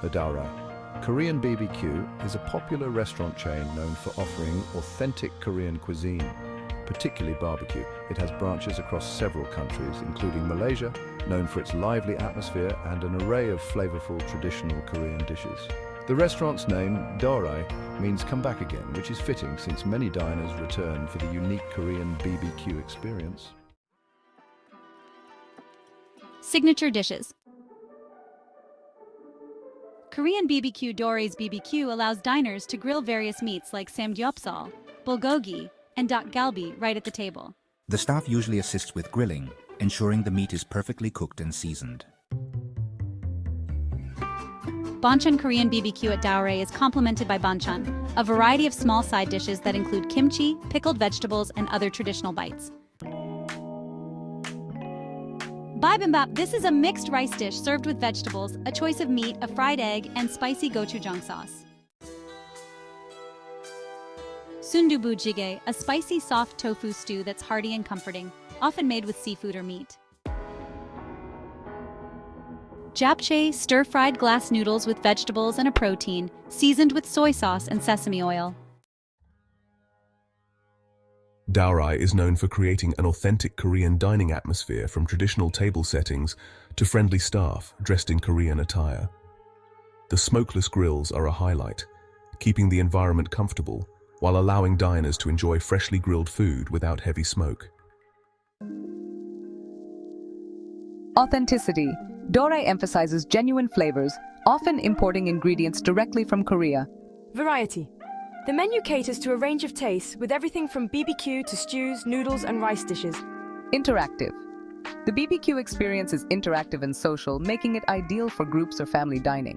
the Daorae. Korean BBQ is a popular restaurant chain known for offering authentic Korean cuisine, particularly barbecue. It has branches across several countries, including Malaysia, known for its lively atmosphere and an array of flavorful traditional Korean dishes. The restaurant's name, Daorae, means come back again, which is fitting since many diners return for the unique Korean BBQ experience. Signature dishes. Korean BBQ Daorae's BBQ allows diners to grill various meats like samgyeopsal, bulgogi, and galbi right at the table. The staff usually assists with grilling, ensuring the meat is perfectly cooked and seasoned. Banchan Korean BBQ at Daorae is complemented by banchan, a variety of small side dishes that include kimchi, pickled vegetables, and other traditional bites. Bibimbap, this is a mixed rice dish served with vegetables, a choice of meat, a fried egg, and spicy gochujang sauce. Sundubu jjigae, a spicy soft tofu stew that's hearty and comforting, often made with seafood or meat. Japchae, stir-fried glass noodles with vegetables and a protein, seasoned with soy sauce and sesame oil. Daorae is known for creating an authentic Korean dining atmosphere, from traditional table settings to friendly staff dressed in Korean attire. The smokeless grills are a highlight, keeping the environment comfortable while allowing diners to enjoy freshly grilled food without heavy smoke. Authenticity. Daorae emphasizes genuine flavors, often importing ingredients directly from Korea. Variety. The menu caters to a range of tastes, with everything from BBQ to stews, noodles, and rice dishes. Interactive. The BBQ experience is interactive and social, making it ideal for groups or family dining.